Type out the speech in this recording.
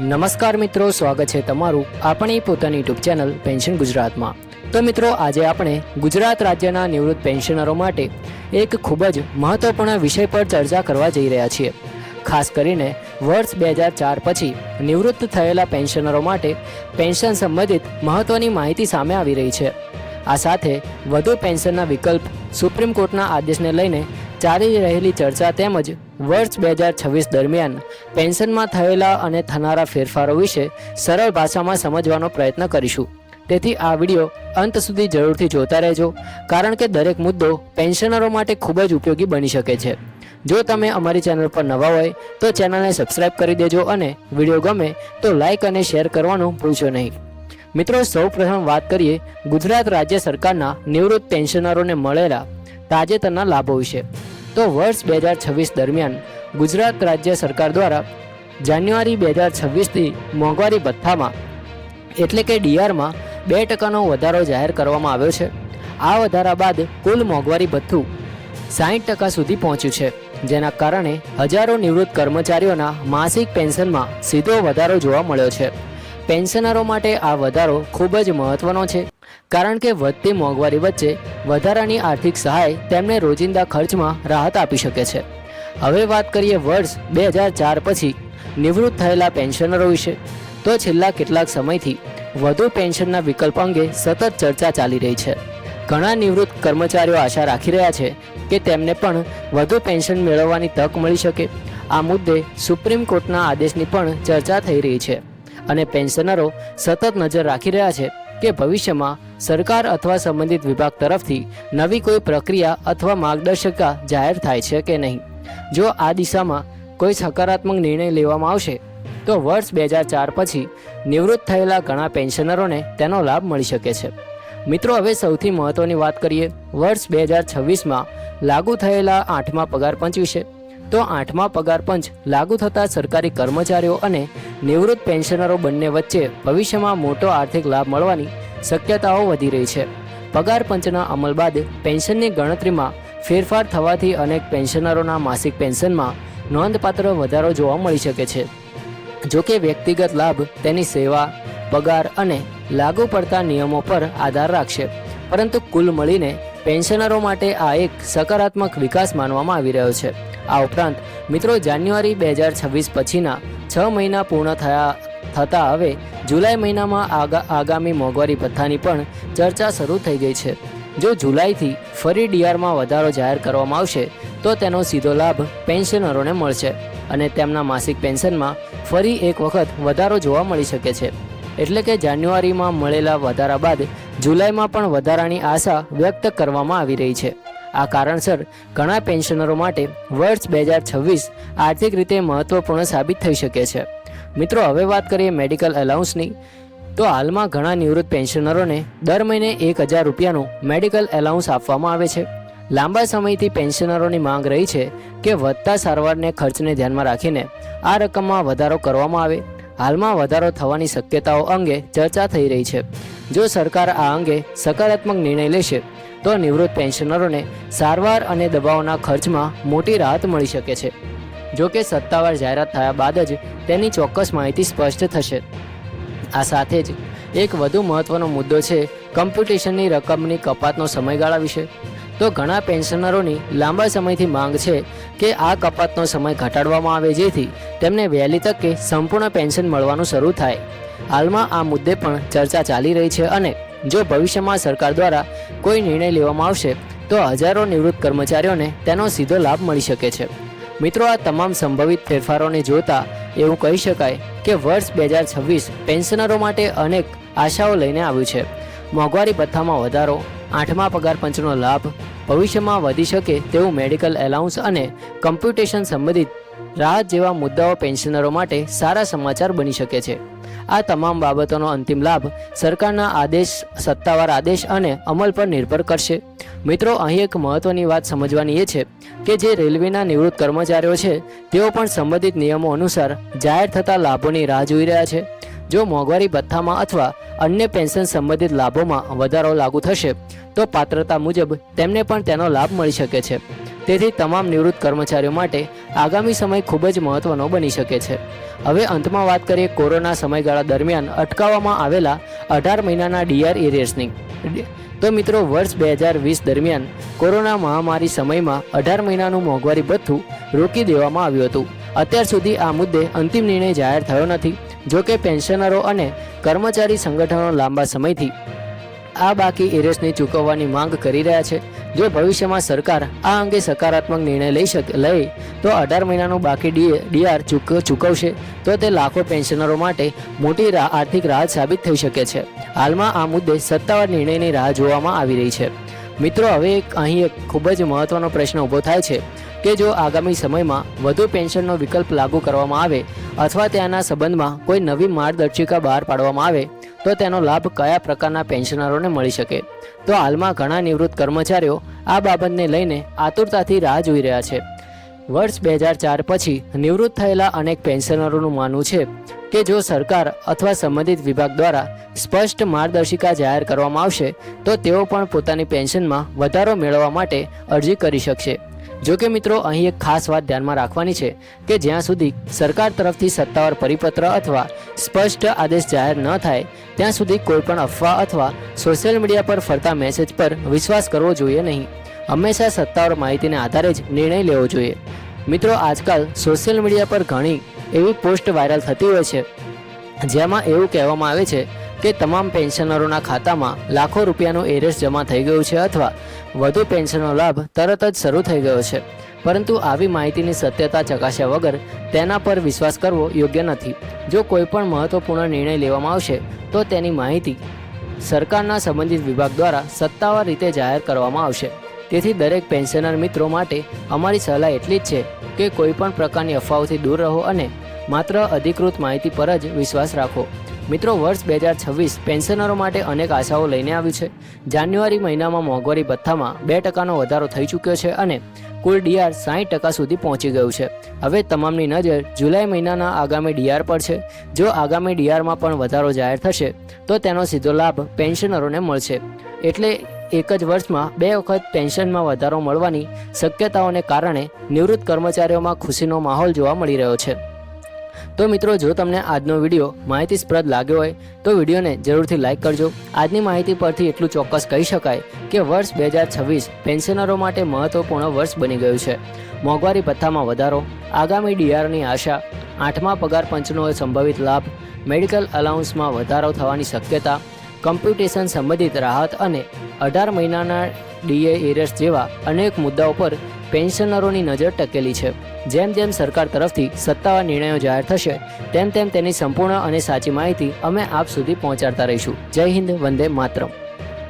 નમસ્કાર મિત્રો, સ્વાગત છે તમારું આપણી પોતાની યુટ્યુબ ચેનલ પેન્શન ગુજરાતમાં। તો મિત્રો, આજે આપણે ગુજરાત રાજ્યના નિવૃત્ત પેન્શનરો માટે એક ખૂબ જ મહત્વપૂર્ણ વિષય પર ચર્ચા કરવા જઈ રહ્યા છીએ। ખાસ કરીને વર્ષ 2004 પછી નિવૃત્ત થયેલા પેન્શનરો માટે પેન્શન સંબંધિત મહત્વની માહિતી સામે આવી રહી છે। આ સાથે વધુ પેન્શનના વિકલ્પ, સુપ્રીમ કોર્ટના આદેશને લઈને ચાલી રહેલી ચર્ચા તેમજ વર્ષ 2026 દરમિયાન પેન્શનમાં થયેલા અને થનારા ફેરફારો વિશે સરળ ભાષામાં સમજવાનો પ્રયત્ન કરીશું। તેથી આ વિડીયો અંત સુધી જરૂરથી જોતા રહેજો, કારણ કે દરેક મુદ્દો પેન્શનરો માટે ખૂબ જ ઉપયોગી બની શકે છે। જો તમે અમારી ચેનલ પર નવા હોય તો ચેનલને સબસ્ક્રાઇબ કરી દેજો અને વિડીયો ગમે તો લાઇક અને શેર કરવાનું ભૂલશો નહીં। મિત્રો, સૌપ્રથમ વાત કરીએ ગુજરાત રાજ્ય સરકારના નિવૃત્ત પેન્શનરોને મળેલા તાજેતરના લાભો વિશે। તો વર્ષ 2026 દરમિયાન ગુજરાત રાજ્ય સરકાર દ્વારા જાન્યુઆરી 2026થી મોંઘવારી ભથ્થામાં એટલે કે ડીઆરમાં 2% વધારો જાહેર કરવામાં આવ્યો છે। આ વધારા બાદ કુલ મોંઘવારી ભથ્થું 60% સુધી પહોંચ્યું છે, જેના કારણે હજારો નિવૃત્ત કર્મચારીઓના માસિક પેન્શનમાં સીધો વધારો જોવા મળ્યો છે। પેન્શનરો માટે આ વધારો ખૂબ જ મહત્વનો છે, કારણ કે વધતી મોંઘવારી વચ્ચે વધારાની આર્થિક સહાય તેમને રોજિંદા ખર્ચમાં રાહત આપી શકે છે। હવે વાત કરીએ વર્ષ 2004 પછી નિવૃત્ત થયેલા પેન્શનરો વિશે। તો છેલ્લા કેટલાક સમયથી વધુ પેન્શનના વિકલ્પ અંગે સતત ચર્ચા ચાલી રહી છે। ઘણા નિવૃત્ત કર્મચારીઓ આશા રાખી રહ્યા છે કે તેમને પણ વધુ પેન્શન મેળવવાની તક મળી શકે। આ મુદ્દે સુપ્રીમ કોર્ટના આદેશની પણ ચર્ચા થઈ રહી છે અને પેન્શનરો સતત નજર રાખી રહ્યા છે કે ભવિષ્યમાં સરકાર અથવા સંબંધિત વિભાગ તરફથી નવી કોઈ પ્રક્રિયા અથવા માર્ગદર્શિકા જાહેર થાય છે કે નહીં। જો આ દિશામાં કોઈ સકારાત્મક નિર્ણય લેવામાં આવશે તો વર્ષ 2004 પછી નિવૃત્ત થયેલા ઘણા પેન્શનરોને તેનો લાભ મળી શકે છે। મિત્રો, હવે સૌથી મહત્વની વાત કરીએ વર્ષ 2026માં લાગુ થયેલા 8મા પગાર પંચ વિશે। તો 8મા પગાર પંચ લાગુ થતાં સરકારી કર્મચારીઓ અને નિવૃત્ત પેન્શનરો બંને વચ્ચે ભવિષ્યમાં મોટો આર્થિક લાભ મળવાની શક્યતાઓ વધી રહી છે। પગાર પંચના અમલ બાદ પેન્શનની ગણતરીમાં ફેરફાર થવાથી અનેક પેન્શનરોના માસિક પેન્શનમાં નોંધપાત્ર વધારો જોવા મળી શકે છે। જો કે વ્યક્તિગત લાભ તેની સેવા, પગાર અને લાગુ પડતા નિયમો પર આધાર રાખશે, પરંતુ કુલ મળીને પેન્શનરો માટે આ એક સકારાત્મક વિકાસ માનવામાં આવી રહ્યો છે। આ ઉપરાંત મિત્રો, જાન્યુઆરી 2026 પછીના 6 મહિના પૂર્ણ થતાં હવે જુલાઈ મહિનામાં આગામી મોંઘવારી ભથ્થાની પણ ચર્ચા શરૂ થઈ ગઈ છે। જો જુલાઈથી ફરી ડીઆરમાં વધારો જાહેર કરવામાં આવશે તો તેનો સીધો લાભ પેન્શનરોને મળશે અને તેમના માસિક પેન્શનમાં ફરી એક વખત વધારો જોવા મળી શકે છે। એટલે કે જાન્યુઆરીમાં મળેલા વધારા બાદ જુલાઈમાં પણ વધારાની આશા વ્યક્ત કરવામાં આવી રહી છે। આ કારણસર ઘણા પેન્શનરો માટે વર્ષ 2026 આર્થિક રીતે મહત્વપૂર્ણ સાબિત થઈ શકે છે। મિત્રો, હવે વાત કરીએ મેડિકલ એલાઉન્સની। તો હાલમાં ઘણા નિવૃત્ત પેન્શનરોને દર મહિને 1000 રૂપિયાનું મેડિકલ એલાઉન્સ આપવામાં આવે છે। લાંબા સમયથી પેન્શનરોની માંગ રહી છે કે વધતા સારવારને ખર્ચને ધ્યાનમાં રાખીને આ રકમમાં વધારો કરવામાં આવે। હાલમાં વધારો થવાની શક્યતાઓ અંગે ચર્ચા થઈ રહી છે। જો સરકાર આ અંગે સકારાત્મક નિર્ણય લેશે તો નિવૃત્ત પેન્શનરોને સારવાર અને દવાઓના ખર્ચમાં મોટી રાહત મળી શકે છે। જો કે સત્તાવાર જાહેરાત થયા બાદ જ તેની ચોક્કસ માહિતી સ્પષ્ટ થશે। આ સાથે જ એક વધુ મહત્વનો મુદ્દો છે કમ્પ્યુટેશનની રકમની કપાતનો સમયગાળા વિશે। તો ઘણા પેન્શનરોની લાંબા સમયથી માંગ છે કે આ કપાતનો સમય ઘટાડવામાં આવે, જેથી તેમને વહેલી તકે સંપૂર્ણ પેન્શન મળવાનું શરૂ થાય। હાલમાં આ મુદ્દે પણ ચર્ચા ચાલી રહી છે અને જો ભવિષ્યમાં સરકાર દ્વારા કોઈ નિર્ણય લેવામાં આવશે તો હજારો નિવૃત્ત કર્મચારીઓને તેનો સીધો લાભ મળી શકે છે। મિત્રો, આ તમામ સંભવિત ફેરફારોને જોતા એવું કહી શકાય કે વર્ષ 2026 પેન્શનરો માટે અનેક આશાઓ લઈને આવ્યું છે। મોંઘવારી ભથ્થામાં વધારો, 8મા પગાર પંચનો લાભ, ભવિષ્યમાં વધી શકે તેવું મેડિકલ એલાઉન્સ અને કમ્પ્યુટેશન સંબંધિત રાહત જેવા મુદ્દાઓ પેન્શનરો માટે સારા સમાચાર બની શકે છે। આ તમામ બાબતોનો અંતિમ લાભ સરકારના સત્તાવાર આદેશ અને અમલ પર નિર્ભર કરશે। મિત્રો, અહીં એક મહત્વની વાત સમજવાની એ છે કે જે રેલવેના નિવૃત્ત કર્મચારીઓ છે તેઓ પણ સંબંધિત નિયમો અનુસાર જાહેર થતા લાભોની રાહ જોઈ રહ્યા છે। જો મોંઘવારી ભથ્થામાં અથવા અન્ય પેન્શન સંબંધિત લાભોમાં વધારો લાગુ થશે તો પાત્રતા મુજબ તેમને પણ તેનો લાભ મળી શકે છે। તેથી તમામ નિવૃત્ત કર્મચારીઓ માટે આગામી સમય ખૂબ જ મહત્વનો બની શકે છે. હવે અંતમાં વાત કરીએ કોરોના સમયગાળા દરમિયાન અટકાવવામાં આવેલા 18 મહિનાના ડીઆર એરિયર્સની. તો મિત્રો, વર્ષ 2020 દરમિયાન કોરોના મહામારી સમયમાં 18 મહિનાનું મોંઘવારી ભથ્થું રોકી દેવામાં આવ્યું હતું. અત્યાર સુધી આ મુદ્દે અંતિમ નિર્ણય જાહેર થયો નથી. જો કે પેન્શનરો અને કર્મચારી સંગઠનો લાંબા સમયથી આ બાકી એરિયર્સને ચૂકવવાની માંગ કરી રહ્યા છે. જો ભવિષ્યમાં સરકાર આ અંગે સકારાત્મક નિર્ણય લે તો 18 મહિનાનું બાકી ડીઆર ચૂકવશે તો તે લાખો પેન્શનરો માટે મોટી આર્થિક રાહત સાબિત થઈ શકે છે. હાલમાં આ મુદ્દે સત્તાવાર નિર્ણયની રાહ જોવામાં આવી રહી છે. મિત્રો, હવે અહીં એક ખૂબ જ મહત્વનો પ્રશ્ન ઊભો થાય છે કે જો આગામી સમયમાં વધુ પેન્શનનો વિકલ્પ લાગુ કરવામાં આવે અથવા તેના સંબંધમાં કોઈ નવી માર્ગદર્શિકા બહાર પાડવામાં આવે તો તેનો લાભ કયા પ્રકારના પેન્શનરોને મળી શકે. તો હાલમાં ઘણા નિવૃત્ત કર્મચારીઓ આ બાબતને લઈને આતુરતાથી રાહ જોઈ રહ્યા છે. વર્ષ 2004 પછી નિવૃત્ત થયેલા અનેક પેન્શનરોનું માનવું છે કે જો સરકાર અથવા સંબંધિત વિભાગ દ્વારા સ્પષ્ટ માર્ગદર્શિકા જાહેર કરવામાં આવશે તો તેઓ પણ પોતાની પેન્શનમાં વધારો મેળવવા માટે અરજી કરી શકશે. જો કે મિત્રો, અહીં એક ખાસ વાત ધ્યાનમાં રાખવાની છે કે જ્યાં સુધી સરકાર તરફથી સત્તાવાર પરિપત્ર અથવા સ્પષ્ટ આદેશ જાહેર ન થાય ત્યાં સુધી કોઈપણ અફવા અથવા સોશિયલ મીડિયા પર ફરતા મેસેજ પર વિશ્વાસ કરવો જોઈએ નહીં. હંમેશા સત્તાવાર માહિતીને આધારે જ નિર્ણય લેવો જોઈએ. મિત્રો, આજકાલ સોશિયલ મીડિયા પર ઘણી એવી પોસ્ટ વાયરલ થતી હોય છે જેમાં એવું કહેવામાં આવે છે કે તમામ પેન્શનરોના ખાતામાં લાખો રૂપિયાનું એરિયર્સ જમા થઈ ગયું છે અથવા વધુ પેન્શનનો લાભ તરત જ શરૂ થઈ ગયો છે. પરંતુ આવી માહિતીની સત્યતા ચકાસ્યા વગર તેના પર વિશ્વાસ કરવો યોગ્ય નથી. જો કોઈ પણ મહત્વપૂર્ણ નિર્ણય લેવામાં આવશે તો તેની માહિતી સરકારના સંબંધિત વિભાગ દ્વારા સત્તાવાર રીતે જાહેર કરવામાં આવશે. તેથી દરેક પેન્શનર મિત્રો માટે અમારી સલાહ એટલી જ છે કે કોઈ પણ પ્રકારની અફવાઓથી દૂર રહો અને માત્ર અધિકૃત માહિતી પર જ વિશ્વાસ રાખો. મિત્રો, વર્ષ 2026 પેન્શનરો માટે અનેક આશાઓ લઈને આવ્યું છે. જાન્યુઆરી મહિનામાં મોંઘવારી ભથ્થામાં 2% વધારો થઈ ચૂક્યો છે અને કુલ ડીઆર 60% સુધી પહોંચી ગયું છે. હવે તમામની નજર જુલાઈ મહિનાના આગામી ડીઆર પર છે. જો આગામી ડીઆરમાં પણ વધારો જાહેર થશે તો તેનો સીધો લાભ પેન્શનરોને મળશે. એટલે એક જ વર્ષમાં 2 વખત પેન્શનમાં વધારો મળવાની શક્યતાઓને કારણે નિવૃત્ત કર્મચારીઓમાં ખુશીનો માહોલ જોવા મળી રહ્યો છે. તો મિત્રો, જો તમને આજનો વિડીયો માહિતીસ્પ્રદ લાગ્યો હોય તો વિડીયોને જરૂરથી લાઇક કરજો. આજની માહિતી પરથી એટલું ચોક્કસ કહી શકાય કે વર્ષ 2026 પેન્શનરો માટે મહત્વપૂર્ણ વર્ષ બની ગયું છે. મોંઘવારી ભથ્થામાં વધારો, આગામી ડીઆરની આશા, 8મા પગાર પંચનો સંભવિત લાભ, મેડિકલ અલાઉન્સમાં વધારો થવાની શક્યતા, કમ્પ્યુટેશન સંબંધિત રાહત અને 18 મહિનાના ડીએ એરિયર્સ જેવા અનેક મુદ્દાઓ પર પેન્શનરોની નજર ટકેલી છે. જેમ જેમ સરકાર તરફથી સત્તાવાર નિર્ણયો જાહેર થશે તેમ તેની સંપૂર્ણ અને સાચી માહિતી અમે આપ સુધી પહોંચાડતા રહીશું. જય હિન્દ, વંદે માતરમ.